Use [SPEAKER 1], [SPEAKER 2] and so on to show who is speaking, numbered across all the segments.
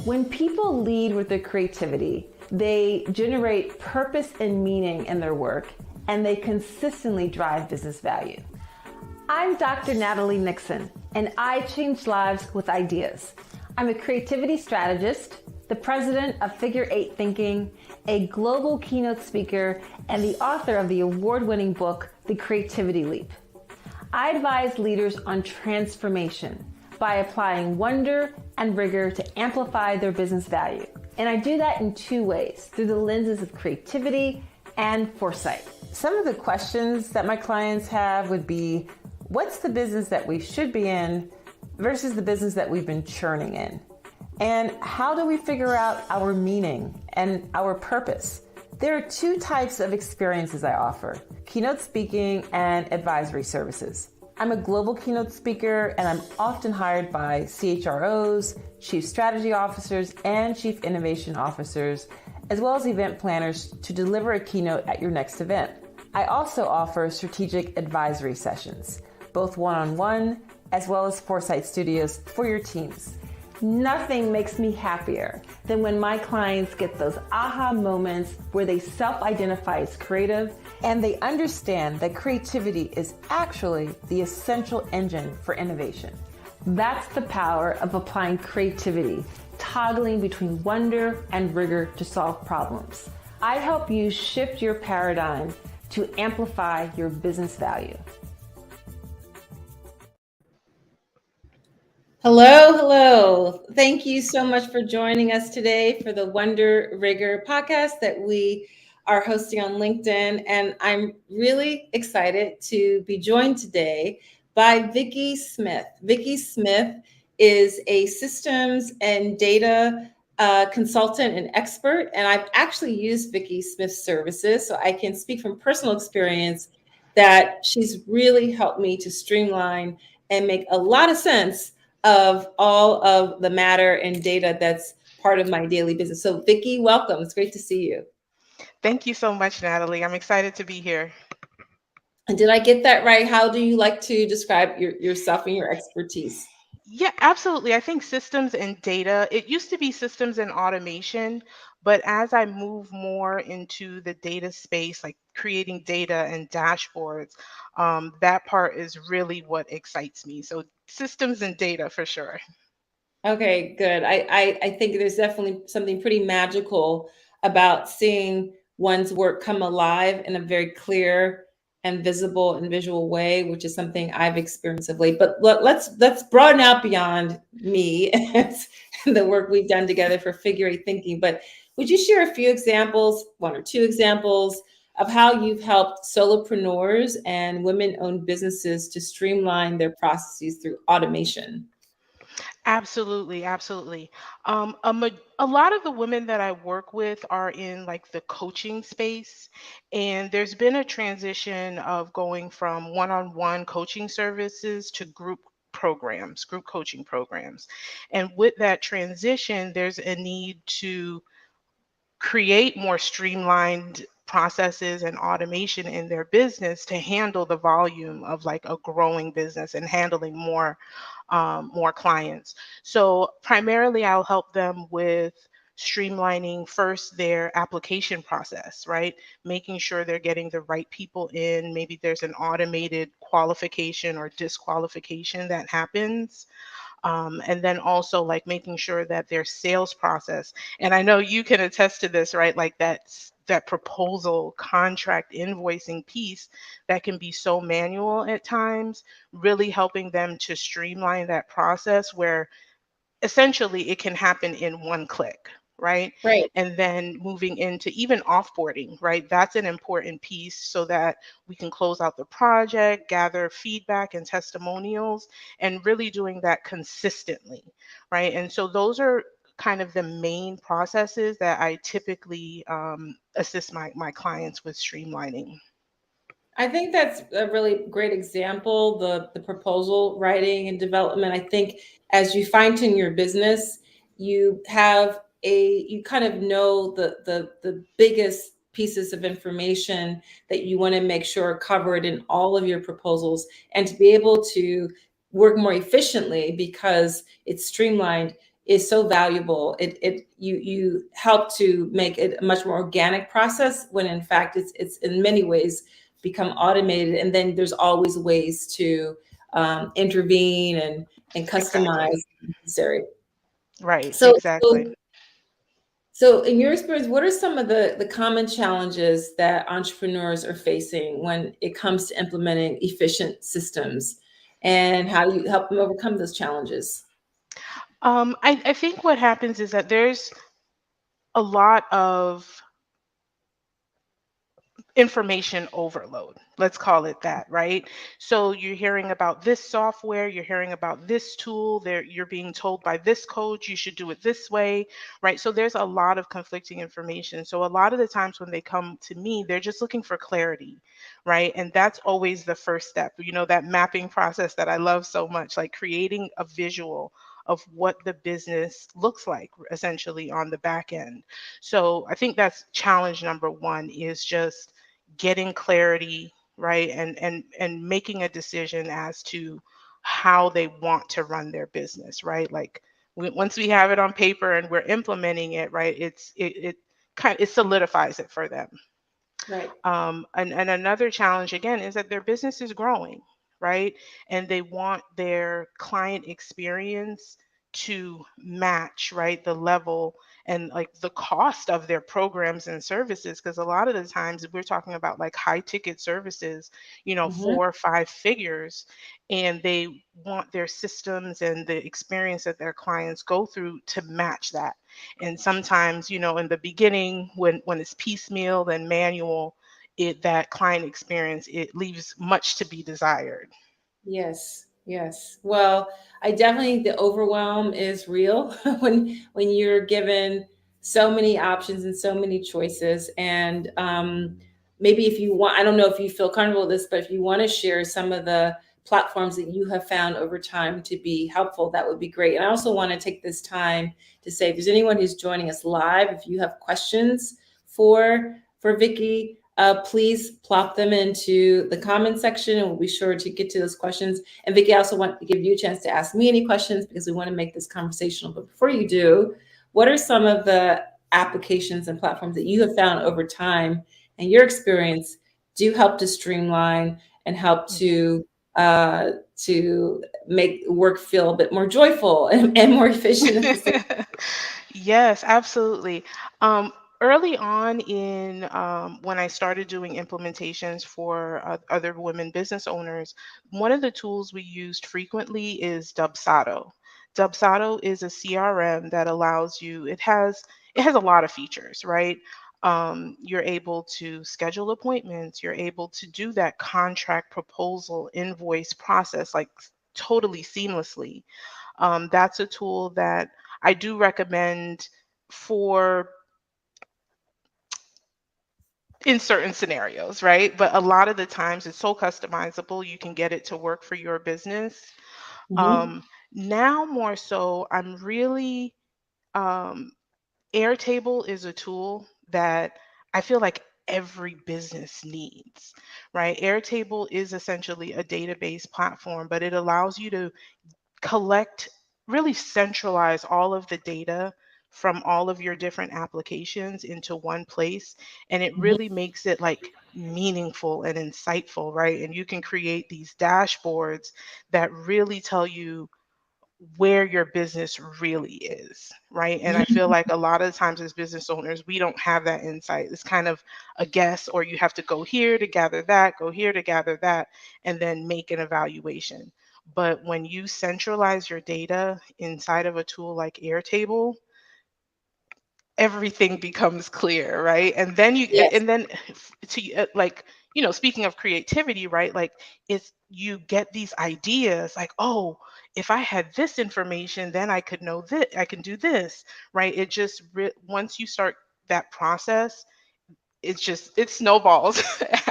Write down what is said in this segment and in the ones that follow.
[SPEAKER 1] When people lead with their creativity, they generate purpose and meaning in their work, and they consistently drive business value. I'm Dr. Natalie Nixon, and I change lives with ideas. I'm a creativity strategist, the president of Figure 8 Thinking, a global keynote speaker, and the author of the award-winning book, The Creativity Leap. I advise leaders on transformation by applying wonder and rigor to amplify their business value. And I do that in two ways, through the lenses of creativity and foresight. Some of the questions that my clients have would be, what's the business that we should be in versus the business that we've been churning in? And how do we figure out our meaning and our purpose? There are two types of experiences I offer: keynote speaking and advisory services. I'm a global keynote speaker, and I'm often hired by CHROs, chief strategy officers, and chief innovation officers, as well as event planners to deliver a keynote at your next event. I also offer strategic advisory sessions, both one-on-one as well as Foresight Studios for your teams. Nothing makes me happier than when my clients get those aha moments where they self-identify as creative and they understand that creativity is actually the essential engine for innovation. That's the power of applying creativity, toggling between wonder and rigor to solve problems. I help you shift your paradigm to amplify your business value. Hello. Thank you so much for joining us today for the WonderRigor podcast that we are hosting on LinkedIn. And I'm really excited to be joined today by Vicky Smith. Vicky Smith is a systems and data consultant and expert. And I've actually used Vicky Smith's services, so I can speak from personal experience that she's really helped me to streamline and make a lot of sense of all of the matter and data that's part of my daily business. So Vicky, welcome. It's great to see you.
[SPEAKER 2] Thank you so much, Natalie. I'm excited to be here.
[SPEAKER 1] And did I get that right? How do you like to describe yourself and your expertise?
[SPEAKER 2] Yeah, absolutely. I think systems and data, it used to be systems and automation, but as I move more into the data space, like creating data and dashboards, that part is really what excites me. So systems and data for sure.
[SPEAKER 1] Okay, good. I think there's definitely something pretty magical about seeing one's work come alive in a very clear and visible and visual way, which is something I've experienced of late. But let's broaden out beyond me and the work we've done together for Figure 8 Thinking. But would you share a few examples, one or two examples, of how you've helped solopreneurs and women-owned businesses to streamline their processes through automation?
[SPEAKER 2] Absolutely, absolutely. A lot of the women that I work with are in like the coaching space, and there's been a transition of going from one-on-one coaching services to group programs, group coaching programs. And with that transition, there's a need to create more streamlined processes and automation in their business to handle the volume of like a growing business and handling more clients. So primarily I'll help them with streamlining first their application process, right? Making sure they're getting the right people in. Maybe there's an automated qualification or disqualification that happens. And then also like making sure that their sales process, and I know you can attest to this, right? Like that proposal, contract, invoicing piece that can be so manual at times, really helping them to streamline that process where essentially it can happen in one click, right?
[SPEAKER 1] Right.
[SPEAKER 2] And then moving into even offboarding, right? That's an important piece so that we can close out the project, gather feedback and testimonials, and really doing that consistently, right? And so those are kind of the main processes that I typically assist my clients with streamlining.
[SPEAKER 1] I think that's a really great example, the proposal writing and development. I think as you fine tune your business, you kind of know the biggest
[SPEAKER 3] pieces of information that you want to make sure are covered in all of your proposals, and to be able to work more efficiently because it's streamlined is so valuable. You help to make it a much more organic process when in fact it's in many ways become automated, and then there's always ways to intervene and customize
[SPEAKER 2] Exactly.
[SPEAKER 3] if necessary.
[SPEAKER 2] Right.
[SPEAKER 3] So,
[SPEAKER 2] Exactly.
[SPEAKER 3] so in your experience, what are some of the common challenges that entrepreneurs are facing when it comes to implementing efficient systems, and how do you help them overcome those challenges?
[SPEAKER 2] I think what happens is that there's a lot of information overload. Let's call it that, right? So you're hearing about this software, you're hearing about this tool, there you're being told by this coach you should do it this way, right? So there's a lot of conflicting information. So a lot of the times when they come to me, they're just looking for clarity, right? And that's always the first step. You know, that mapping process that I love so much, like creating a visual of what the business looks like essentially on the back end. So I think that's challenge number one, is just getting clarity, right? And making a decision as to how they want to run their business, right? Like once we have it on paper and we're implementing it, right, it kind of it solidifies it for them.
[SPEAKER 3] Right.
[SPEAKER 2] And another challenge again is that their business is growing, right? And they want their client experience to match, right, the level and like the cost of their programs and services. Because a lot of the times we're talking about like high ticket services, you know,
[SPEAKER 3] Mhm.
[SPEAKER 2] 4 or 5 figures, and they want their systems and the experience that their clients go through to match that. And sometimes, you know, in the beginning, when it's piecemeal and manual, that client experience, it leaves much to be desired.
[SPEAKER 3] Yes, yes. Well, I definitely think the overwhelm is real when you're given so many options and so many choices. And maybe if you want, I don't know if you feel comfortable with this, but if you want to share some of the platforms that you have found over time to be helpful, that would be great. And I also want to take this time to say, if there's anyone who's joining us live, if you have questions for Vicky, please plop them into the comment section, and we'll be sure to get to those questions. And Vicky, I also want to give you a chance to ask me any questions because we want to make this conversational. But before you do, what are some of the applications and platforms that you have found over time and your experience do help to streamline and help to make work feel a bit more joyful and more efficient at the same
[SPEAKER 2] Yes, absolutely. Um, Early on in when I started doing implementations for other women business owners, one of the tools we used frequently is Dubsado. Dubsado is a CRM that allows you, it has a lot of features, right? You're able to schedule appointments, you're able to do that contract proposal invoice process like totally seamlessly. That's a tool that I do recommend for in certain scenarios, right? But a lot of the times it's so customizable, you can get it to work for your business.
[SPEAKER 3] Mhm.
[SPEAKER 2] Now more so, I'm really um, Airtable is a tool that I feel like every business needs, right? Airtable is essentially a database platform, but it allows you to collect, really centralize all of the data from all of your different applications into one place. And it
[SPEAKER 3] Mhm.
[SPEAKER 2] really makes it like meaningful and insightful, right? And you can create these dashboards that really tell you where your business really is, right? And I feel like a lot of the times as business owners, we don't have that insight. It's kind of a guess, or you have to go here to gather that, go here to gather that, and then make an evaluation. But when you centralize your data inside of a tool like Airtable, everything becomes clear, right? And then
[SPEAKER 3] Yes.
[SPEAKER 2] and then to like, you know, speaking of creativity, right, like it's you get these ideas like, oh, if I had this information, then I could know that I can do this, right? It just once you start that process, it snowballs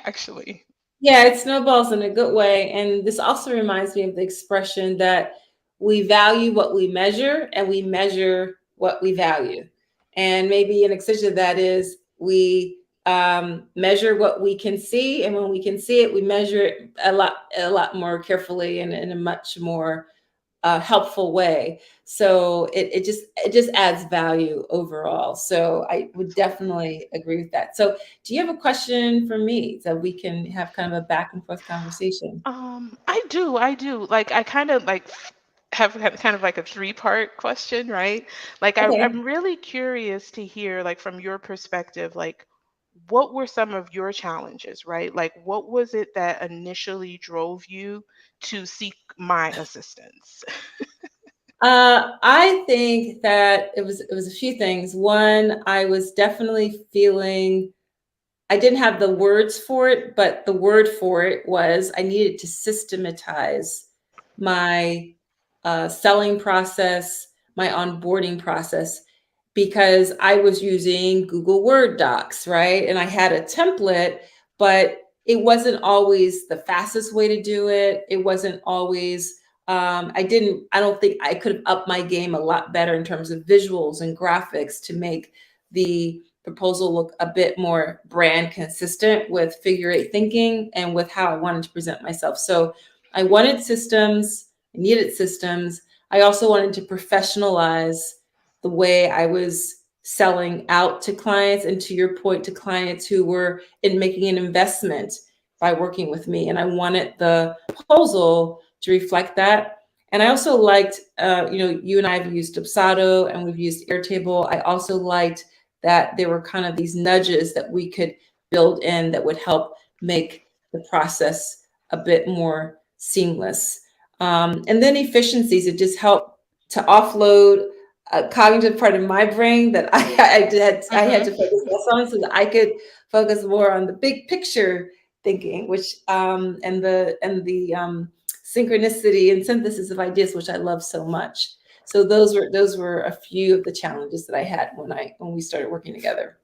[SPEAKER 2] actually.
[SPEAKER 3] Yeah, it snowballs in a good way. And this also reminds me of the expression that we value what we measure and we measure what we value. And maybe an extension of that is we measure what we can see, and when we can see it, we measure it a lot more carefully and in a much more helpful way. So it just adds value overall. So I would definitely agree with that. So do you have a question for me so we can have kind of a back and forth conversation?
[SPEAKER 2] I do. Like, I kind of like have kind of like a three-part question, right? Like,
[SPEAKER 3] Okay.
[SPEAKER 2] I'm really curious to hear, like, from your perspective, like, what were some of your challenges, right? Like, what was it that initially drove you to seek my assistance?
[SPEAKER 3] I think that it was a few things. One, I was definitely feeling I didn't have the words for it, but the word for it was I needed to systematize my selling process, my onboarding process, because I was using Google Word Docs, right? And I had a template, but it wasn't always the fastest way to do it. It wasn't always, I don't think I could have upped my game a lot better in terms of visuals and graphics to make the proposal look a bit more brand consistent with figure eight thinking and with how I wanted to present myself. So I wanted systems, I needed systems. I also wanted to professionalize the way I was selling out to clients, and to your point, to clients who were in making an investment by working with me. And I wanted the proposal to reflect that. And I also liked, you and I have used Dubsado and we've used Airtable. I also liked that there were kind of these nudges that we could build in that would help make the process a bit more seamless. And then efficiencies, it just helped to offload a cognitive part of my brain that I had to focus less on, so that I could focus more on the big picture thinking, which and the synchronicity and synthesis of ideas, which I love so much. So those were a few of the challenges that I had when we started working together.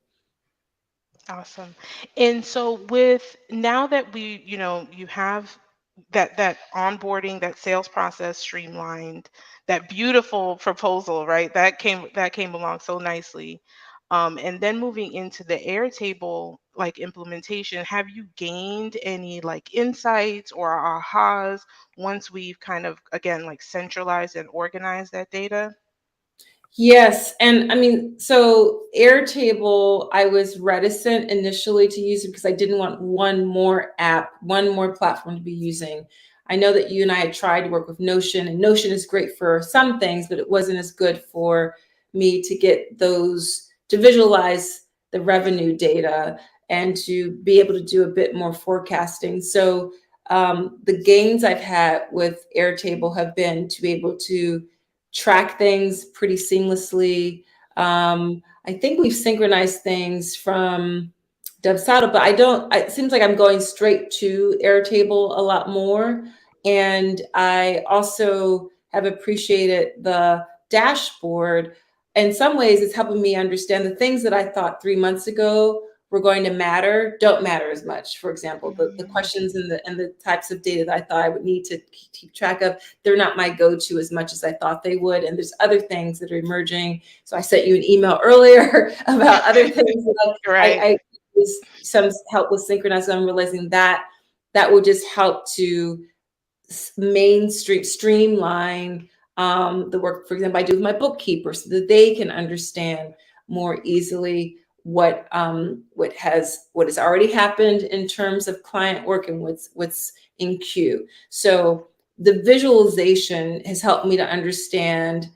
[SPEAKER 2] Awesome. And so with now that you have that onboarding, that sales process streamlined, that beautiful proposal, right? That came along so nicely. And then moving into the Airtable like implementation, have you gained any like insights or ahas once we've kind of again like centralized and organized that data?
[SPEAKER 3] Yes, and I mean, so Airtable, I was reticent initially to use it because I didn't want one more app, one more platform to be using. I know that you and I had tried to work with Notion, and Notion is great for some things, but it wasn't as good for me to get those, to visualize the revenue data and to be able to do a bit more forecasting. So the gains I've had with Airtable have been to be able to track things pretty seamlessly. I think we've synchronized things from Dubsado, but I don't. It seems like I'm going straight to Airtable a lot more, and I also have appreciated the dashboard. In some ways, it's helping me understand the things that I thought 3 months ago were going to matter don't matter as much. For example, the
[SPEAKER 2] Mhm.
[SPEAKER 3] questions and the types of data that I thought I would need to keep track of, they're not my go-to as much as I thought they would. And there's other things that are emerging. So I sent you an email earlier about other things that
[SPEAKER 2] Right.
[SPEAKER 3] I was some help with synchronizing. I'm realizing that that will just help to streamline the work, for example, I do with my bookkeeper, so that they can understand more easily what has already happened in terms of client work and what's in queue. So the visualization has helped me to understand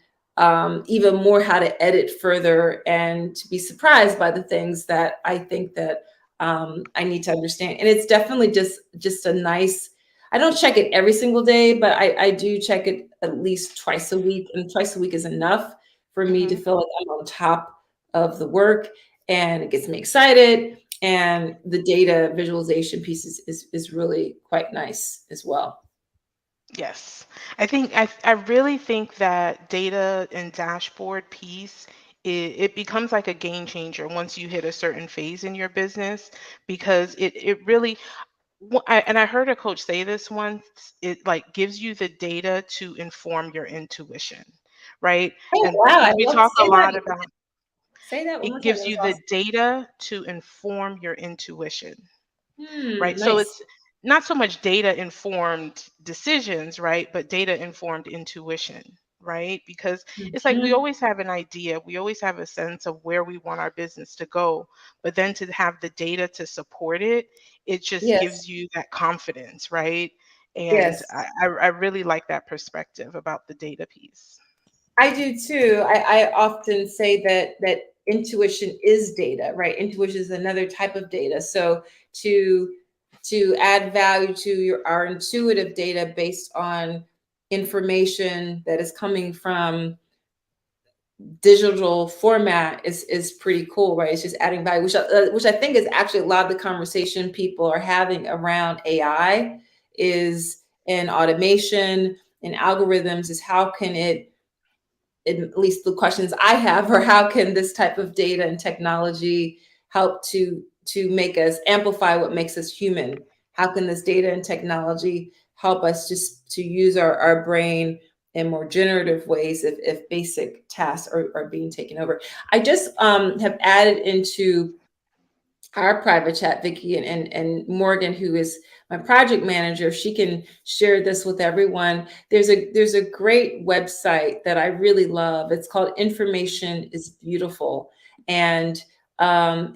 [SPEAKER 3] even more how to edit further and to be surprised by the things that I think that I need to understand. And it's definitely just a nice. I don't check it every single day, but I do check it at least twice a week, and twice a week is enough for me to
[SPEAKER 2] Mhm.
[SPEAKER 3] feel like I'm on top of the work, and it gets me excited. And the data visualization piece is really quite nice as well.
[SPEAKER 2] Yes. I really think that data and dashboard piece it becomes like a game changer once you hit a certain phase in your business because it really and I heard a coach say this once, it like gives you the data to inform your intuition, right?
[SPEAKER 3] Oh
[SPEAKER 2] And
[SPEAKER 3] wow! I
[SPEAKER 2] we
[SPEAKER 3] love
[SPEAKER 2] talk a
[SPEAKER 3] say that
[SPEAKER 2] lot
[SPEAKER 3] again.
[SPEAKER 2] about
[SPEAKER 3] Say that one more
[SPEAKER 2] It
[SPEAKER 3] time.
[SPEAKER 2] gives
[SPEAKER 3] That was
[SPEAKER 2] you the
[SPEAKER 3] awesome.
[SPEAKER 2] data to inform your intuition, right? So
[SPEAKER 3] Nice.
[SPEAKER 2] it's not so much data informed decisions, right? But data informed intuition, right? Because it's like we
[SPEAKER 3] Mhm.
[SPEAKER 2] always have an idea, we always have a sense of where we want our business to go, but then to have the data to support it, it just
[SPEAKER 3] Yes.
[SPEAKER 2] gives you that confidence, right? And
[SPEAKER 3] Yes.
[SPEAKER 2] I really like that perspective about the data piece.
[SPEAKER 3] I do too. I often say that intuition is data, right? Intuition is another type of data. So to to add value to our intuitive data based on information that is coming from digital format is pretty cool, right? It's just adding value, which I think is actually a lot of the conversation people are having around AI is in automation and algorithms is how can it, at least the questions I have are how can this type of data and technology help to make us amplify what makes us human? How can this data and technology help us just to use our brain in more generative ways if basic tasks are being taken over? I just have added into our private chat, Vicky and Morgan, who is my project manager, she can share this with everyone. There's a great website that I really love. It's called Information is Beautiful. And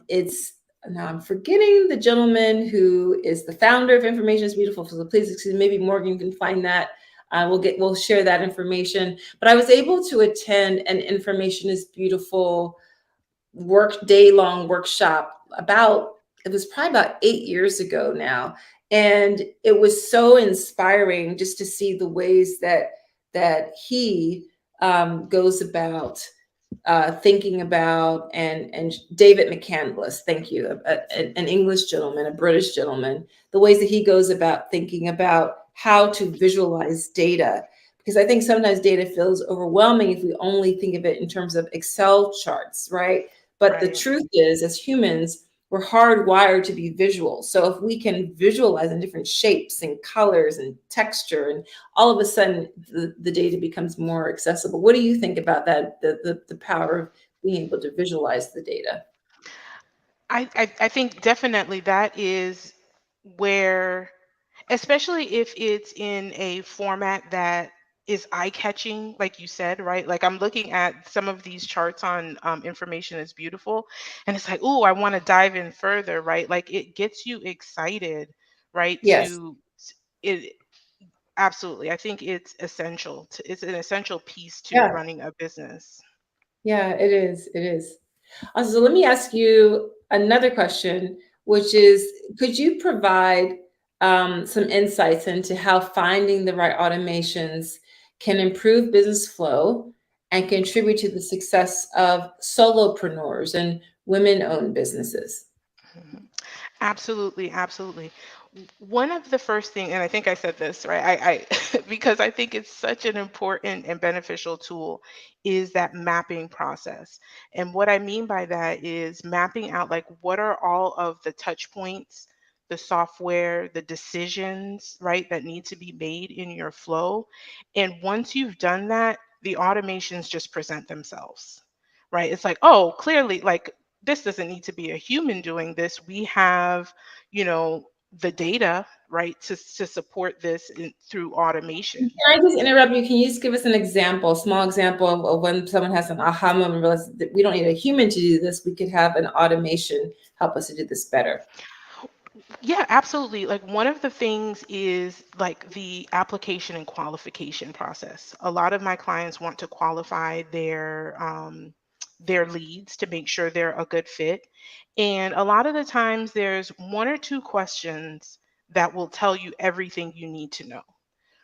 [SPEAKER 3] it's now I'm forgetting the gentleman who is the founder of Information is Beautiful. So please excuse me, maybe Morgan can find that. We'll share that information. But I was able to attend an Information is Beautiful day long workshop about, it was probably about 8 years ago now, and it was so inspiring just to see the ways that he goes about thinking about, and David McCandless, thank you, an English gentleman, a British gentleman, the ways that he goes about thinking about how to visualize data. Because I think sometimes data feels overwhelming if we only think of it in terms of Excel charts, right? But the
[SPEAKER 2] Right.
[SPEAKER 3] truth is, as humans, we're hardwired to be visual. So if we can visualize in different shapes and colors and texture, and all of a sudden the data becomes more accessible. What do you think about that? The power of being able to visualize the data.
[SPEAKER 2] I think definitely that is where, especially if it's in a format that is eye-catching, like you said, right? Like I'm looking at some of these charts on Information is Beautiful, and it's like, oh, I want to dive in further, right? Like it gets you excited, right?
[SPEAKER 3] Yes.
[SPEAKER 2] It absolutely. I think it's essential. It's an essential piece to
[SPEAKER 3] Yeah.
[SPEAKER 2] running a business.
[SPEAKER 3] Yeah, it is. It is. So let me ask you another question, which is, could you provide some insights into how finding the right automations can improve business flow and contribute to the success of solopreneurs and women-owned businesses?
[SPEAKER 2] Mhm. Absolutely, absolutely. One of the first thing, and I think I said this, right? I because I think it's such an important and beneficial tool, is that mapping process. And what I mean by that is mapping out like what are all of the touch points, the software, the decisions, right, that need to be made in your flow. And once you've done that, the automations just present themselves. Right? It's like, oh, clearly, like this doesn't need to be a human doing this. We have, you know, the data, right, to support this through automation.
[SPEAKER 3] Can I just interrupt you? Can you just give us an example, a small example of when someone has an aha moment and realizes that we don't need a human to do this, we could have an automation help us to do this better?
[SPEAKER 2] Yeah, absolutely. Like one of the things is like the application and qualification process. A lot of my clients want to qualify their leads to make sure they're a good fit. And a lot of the times there's one or two questions that will tell you everything you need to know.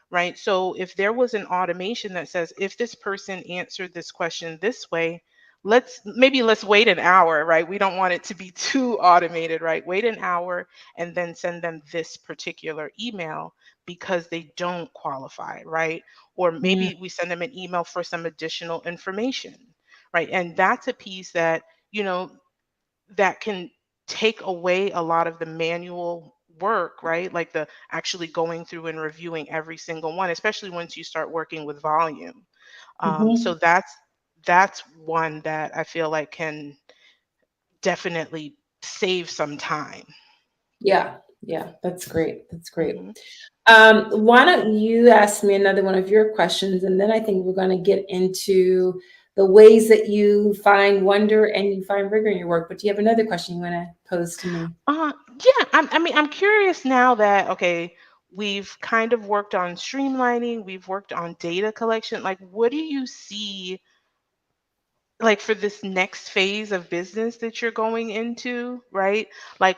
[SPEAKER 2] Right? So if there was an automation that says, if this person answered this question this way, let's wait an hour, right? We don't want it to be too automated, right? Wait an hour and then send them this particular email because they don't qualify, right? Or
[SPEAKER 3] Mm,
[SPEAKER 2] maybe we send them an email for some additional information, right? And that's a piece that, you know, that can take away a lot of the manual work, right? Like the actually going through and reviewing every single one, especially once you start working with volume.
[SPEAKER 3] mhm.
[SPEAKER 2] So that's one that I feel like can. definitely save some time.
[SPEAKER 3] Yeah. Yeah. That's great. That's great.
[SPEAKER 2] Mhm.
[SPEAKER 3] Why don't you ask me another one of your questions, and then I think we're going to get into the ways that you find wonder and you find rigor in your work. But do you have another question you want to pose to me?
[SPEAKER 2] Yeah, I mean, I'm curious now that, okay, we've kind of worked on streamlining, we've worked on data collection. Like, what do you see, like, for this next phase of business that you're going into, right? Like,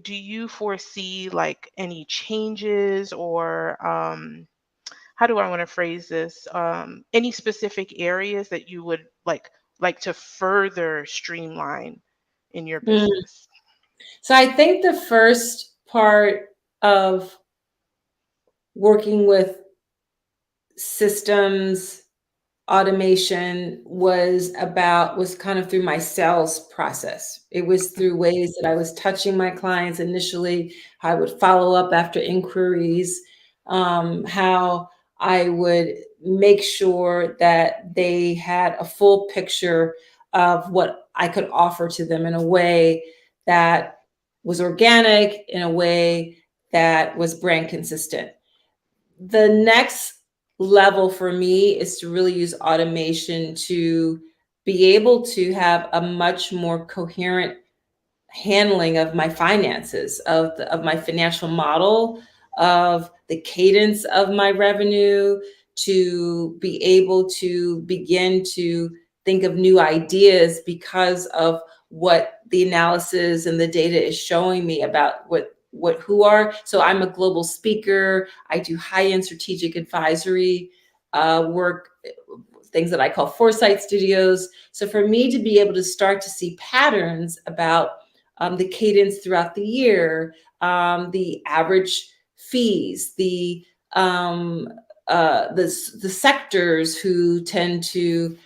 [SPEAKER 2] do you foresee like any changes or how do I want to phrase this? Any specific areas that you would like to further streamline in your
[SPEAKER 3] Mm.
[SPEAKER 2] business?
[SPEAKER 3] So I think the first part of working with systems automation was kind of through my sales process. It was through ways that I was touching my clients initially, how I would follow up after inquiries, how I would make sure that they had a full picture of what I could offer to them in a way that was organic, in a way that was brand consistent. The next level for me is to really use automation to be able to have a much more coherent handling of my finances, of my financial model, of the cadence of my revenue, to be able to begin to think of new ideas because of what the analysis and the data is showing me about what who are. So I'm a global speaker. I do high-end strategic advisory work, things that I call foresight studios. So for me to be able to start to see patterns about the cadence throughout the year, the average fees, the sectors who tend to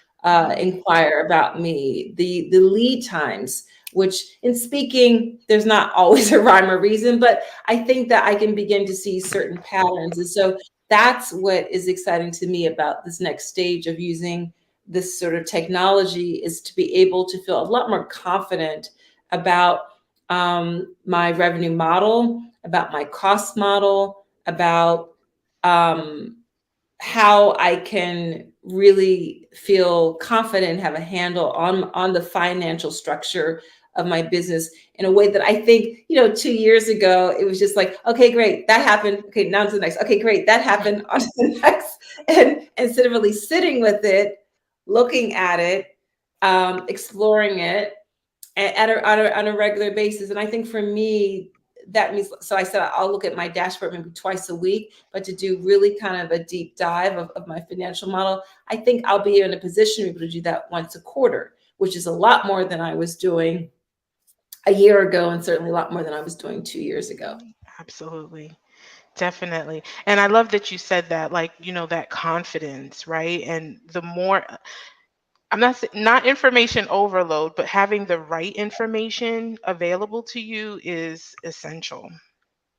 [SPEAKER 3] inquire about me, the lead times, which in speaking, there's not always a rhyme or reason, but I think that I can begin to see certain patterns. And so that's what is exciting to me about this next stage of using this sort of technology, is to be able to feel a lot more confident about my revenue model, about my cost model, about how I can really feel confident, have a handle on the financial structure of my business in a way that I think, 2 years ago, it was just like, okay, great, that happened. Okay, now to the next. Okay, great, that happened. On to the next. And instead of really sitting with it, looking at it, exploring it, on a regular basis. And I think for me, that means, so I said I'll look at my dashboard maybe twice a week, but to do really kind of a deep dive of my financial model, I think I'll be in a position to be able to do that once a quarter, which is a lot more than I was doing a year ago, and certainly a lot more than I was doing 2 years ago.
[SPEAKER 2] Absolutely. Definitely. And I love that you said that, like, that confidence, right? And the more, I'm not information overload, but having the right information available to you is essential.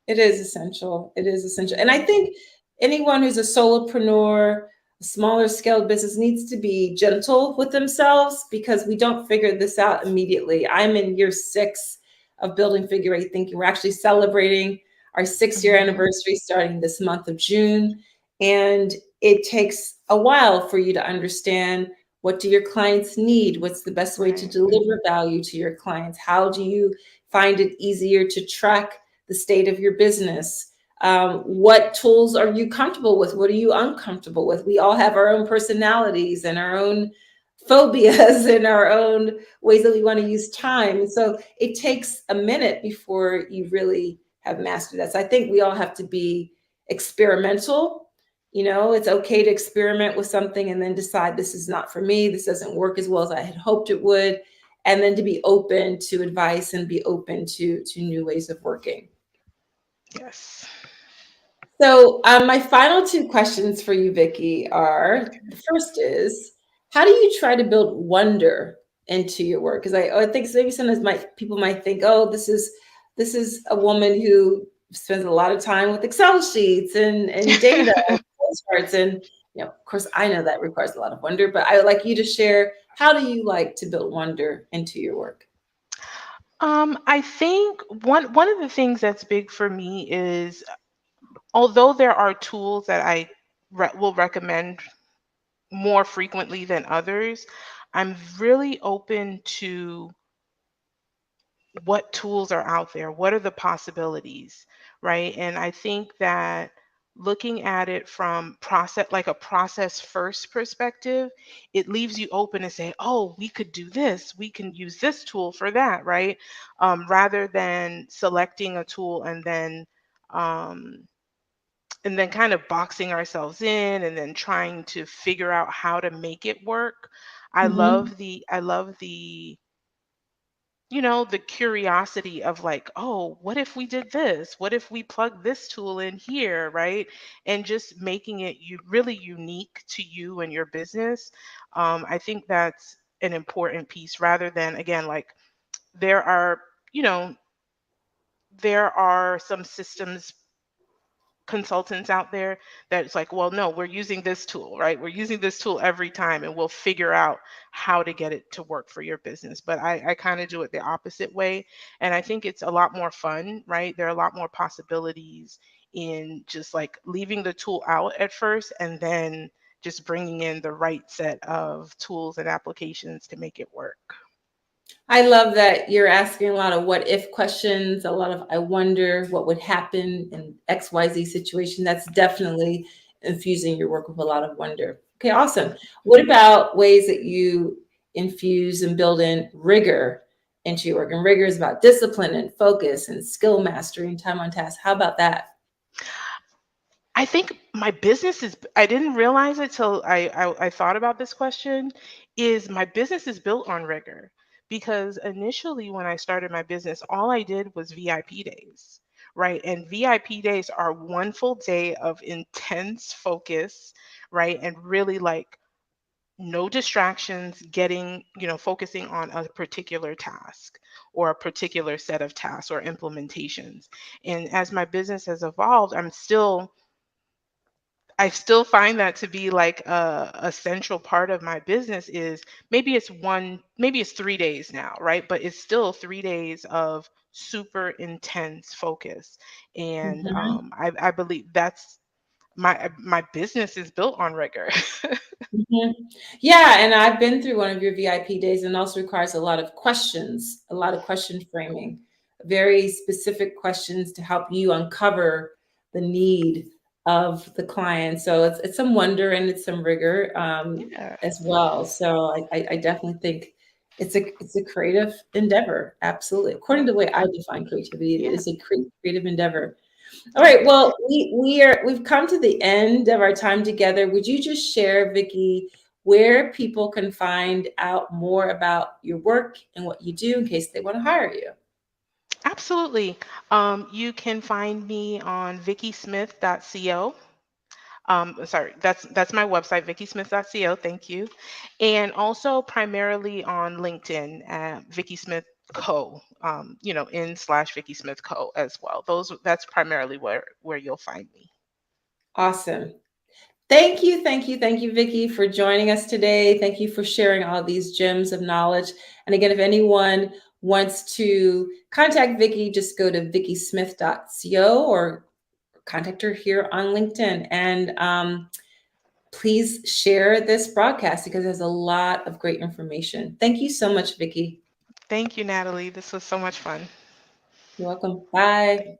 [SPEAKER 3] It is essential. It is essential. And I think anyone who's a solopreneur, a smaller scale business, needs to be gentle with themselves, because we don't figure this out immediately. I'm in year 6 of building figure eight thinking. We're actually celebrating our 6-year
[SPEAKER 2] Mhm.
[SPEAKER 3] anniversary starting this month of June. And it takes a while for you to understand, what do your clients need? What's the best way to
[SPEAKER 2] Right.
[SPEAKER 3] deliver value to your clients? How do you find it easier to track the state of your business? What tools are you comfortable with? What are you uncomfortable with? We all have our own personalities and our own phobias and our own ways that we want to use time. And so it takes a minute before you really have mastered that. So I think we all have to be experimental. It's okay to experiment with something and then decide, this is not for me. This doesn't work as well as I had hoped it would. And then to be open to advice and be open to new ways of working.
[SPEAKER 2] Yes.
[SPEAKER 3] So my final 2 questions for you, Vicky, are: the first is, how do you try to build wonder into your work? Because I think maybe sometimes people might think, oh, this is a woman who spends a lot of time with Excel sheets and data and charts. And of course, I know that requires a lot of wonder, but I would like you to share, how do you like to build wonder into your work?
[SPEAKER 2] I think one of the things that's big for me is, although there are tools that I will recommend more frequently than others, I'm really open to what tools are out there, what are the possibilities, right? And I think that looking at it from like a process first perspective, it leaves you open to say, oh, we could do this, we can use this tool for that, right? Rather than selecting a tool um, and then kind of boxing ourselves in and then trying to figure out how to make it work.
[SPEAKER 3] Mhm.
[SPEAKER 2] I love the the curiosity of like, oh, what if we did this? What if we plug this tool in here, right? And just making it really unique to you and your business. I think that's an important piece rather than, again, like there are, you know, there are some systems consultants out there that's like, well, no, we're using this tool, right? We're using this tool every time and we'll figure out how to get it to work for your business. But I kind of do it the opposite way. And I think it's a lot more fun, right? There are a lot more possibilities in just like leaving the tool out at first and then just bringing in the right set of tools and applications to make it work.
[SPEAKER 3] I love that you're asking a lot of what if questions, a lot of I wonder what would happen in XYZ situation. That's definitely infusing your work with a lot of wonder. Okay, awesome. What about ways that you infuse and build in rigor into your work? And rigor is about discipline and focus and skill mastery and time on task. How about that?
[SPEAKER 2] I think my business is, I didn't realize it till I thought about this question, is my business is built on rigor. Because initially when I started my business, all I did was VIP days, right? And VIP days are one full day of intense focus, right? And really like no distractions, getting, focusing on a particular task or a particular set of tasks or implementations. And as my business has evolved, I still find that to be like a central part of my business. Is maybe it's 3 days now, right? But it's still 3 days of super intense focus. And
[SPEAKER 3] Mhm.
[SPEAKER 2] I believe that's my business is built on rigor.
[SPEAKER 3] Mhm. Yeah, and I've been through one of your VIP days, and also requires a lot of questions, a lot of question framing, very specific questions to help you uncover the need of the client. So it's some wonder and it's some rigor
[SPEAKER 2] Yeah.
[SPEAKER 3] as well. So I definitely think it's a creative endeavor. Absolutely, according to the way I define creativity, it
[SPEAKER 2] Yeah.
[SPEAKER 3] is a creative endeavor. All
[SPEAKER 2] Yeah.
[SPEAKER 3] right. Well, we've come to the end of our time together. Would you just share, Vicky, where people can find out more about your work and what you do in case they want to hire you?
[SPEAKER 2] Absolutely. You can find me on vickysmith.co. Sorry, that's my website, vickysmith.co. Thank you. And also primarily on LinkedIn at Vicky Smith Co. In / Vicky Smith Co. as well. That's primarily where you'll find me.
[SPEAKER 3] Awesome. Thank you, Vicky, for joining us today. Thank you for sharing all these gems of knowledge. And again, if anyone wants to contact Vicky, just go to vickysmith.co or contact her here on LinkedIn. And please share this broadcast because there's a lot of great information. Thank you so much, Vicky.
[SPEAKER 2] Thank you, Natalie. This was so much fun.
[SPEAKER 3] You're welcome. Bye.